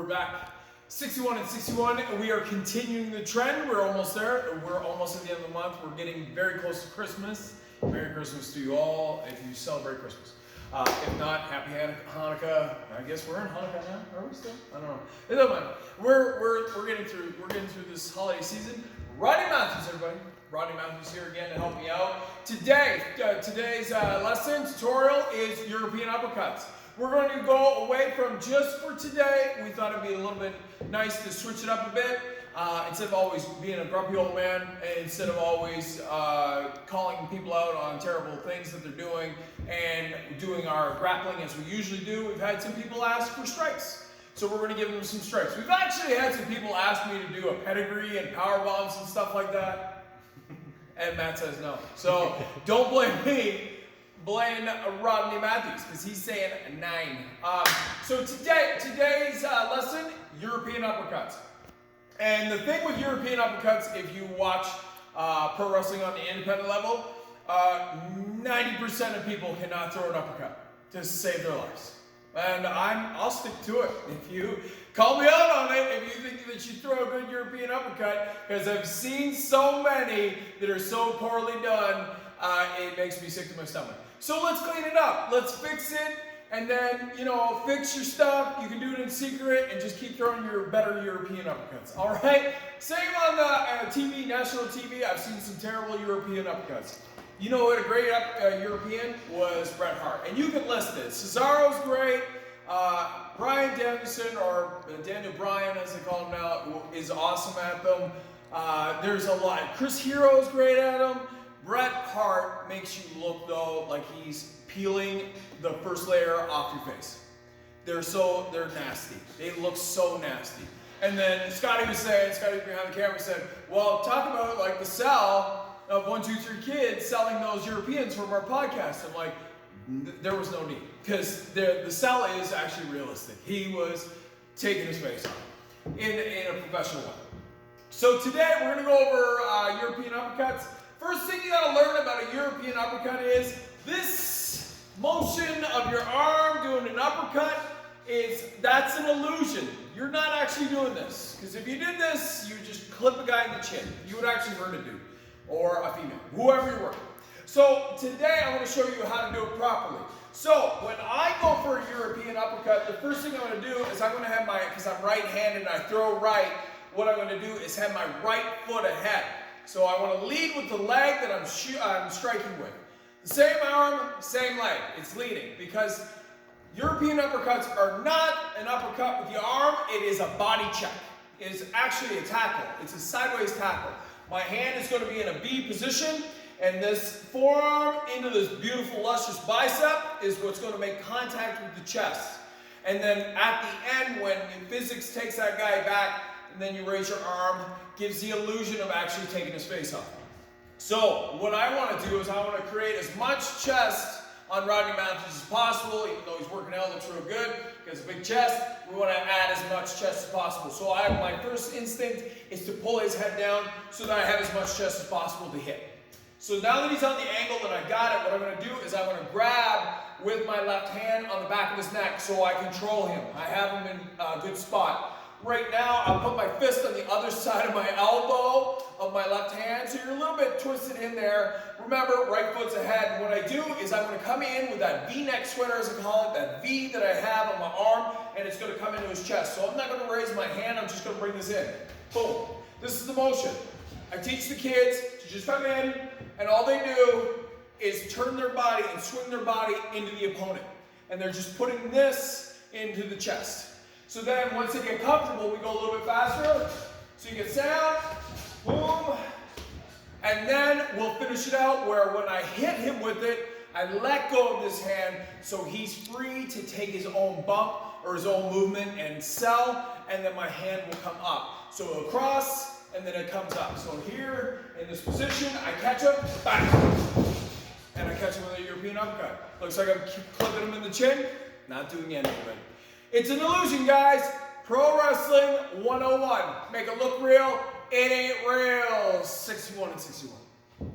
We're back 61 and 61, and we are continuing the trend. We're almost there. We're almost at the end of the month. We're getting very close to Christmas. Merry Christmas to you all if you celebrate Christmas. If not, happy Hanukkah. I guess we're in Hanukkah now. Are we still? I don't know. It doesn't matter. We're getting through this holiday season. Rodney Matthews, everybody. Rodney Matthews here again to help me out. Today's lesson tutorial is European uppercuts. We're going to go away from just for today. We thought it'd be a little bit nice to switch it up a bit. Instead of always being a grumpy old man, instead of always calling people out on terrible things that they're doing and doing our grappling as we usually do, we've had some people ask for strikes. So we're going to give them some strikes. We've actually had some people ask me to do a pedigree and power bombs and stuff like that. And Matt says no. So don't blame me. Blame Rodney Matthews because he's saying 9. So today's lesson, European uppercuts. And the thing with European uppercuts, if you watch pro wrestling on the independent level, 90% of people cannot throw an uppercut to save their lives. And I'll stick to it. If you call me out on it, if you think that you throw a good European uppercut, because I've seen so many that are so poorly done, it makes me sick to my stomach. So let's clean it up. Let's fix it. And then, fix your stuff. You can do it in secret and just keep throwing your better European uppercuts. All right? Same on the TV, national TV. I've seen some terrible European uppercuts. You know what a great European was? Bret Hart. And you can list it. Cesaro's great. Bryan Danielson, or Daniel Bryan as they call him now, is awesome at them. There's a lot. Chris Hero's great at them. Bret Hart makes you look, though, like he's peeling the first layer off your face. They're nasty. They look so nasty. And then Scotty behind the camera said, well, talk about like the sell of 1, 2, 3 Kids selling those Europeans from our podcast. I'm like, there was no need. Because the sell is actually realistic. He was taking his face off in a professional way. So today we're going to go over European uppercuts. First thing you gotta learn about a European uppercut is this motion of your arm doing an uppercut that's an illusion. You're not actually doing this. Because if you did this, you would just clip a guy in the chin. You would actually hurt a dude or a female, whoever you're working. So today I'm gonna show you how to do it properly. So when I go for a European uppercut, the first thing I'm gonna do is I'm gonna have because I'm right-handed and I throw right, what I'm gonna do is have my right foot ahead. So I want to lead with the leg that I'm striking with. The same arm, same leg. It's leading because European uppercuts are not an uppercut with the arm. It is a body check. It is actually a tackle. It's a sideways tackle. My hand is going to be in a B position, and this forearm into this beautiful, luscious bicep is what's going to make contact with the chest. And then at the end, when physics takes that guy back, and then you raise your arm, gives the illusion of actually taking his face off. So what I want to do is I want to create as much chest on Rodney Matthews as possible, even though he's working out, looks real good, because a big chest, we want to add as much chest as possible. So my first instinct is to pull his head down so that I have as much chest as possible to hit. So now that he's on the angle that I got it, what I'm going to do is I'm going to grab with my left hand on the back of his neck so I control him. I have him in a good spot. Right now, I'll put my fist on the other side of my elbow of my left hand, so you're a little bit twisted in there. Remember, right foot's ahead. What I do is I'm going to come in with that V-neck sweater, as I call it, that V that I have on my arm, and it's going to come into his chest. So I'm not going to raise my hand, I'm just going to bring this in. Boom. This is the motion. I teach the kids to just come in, and all they do is turn their body and swing their body into the opponent. And they're just putting this into the chest. So then once they get comfortable, we go a little bit faster. So you get sound, boom, and then we'll finish it out where when I hit him with it, I let go of this hand so he's free to take his own bump or his own movement and sell, and then my hand will come up. So it'll cross, and then it comes up. So here, in this position, I catch him, back, and I catch him with a European uppercut. Looks like I'm clipping him in the chin, not doing anything. It's an illusion, guys. Pro Wrestling 101. Make it look real. It ain't real. 61 and 61.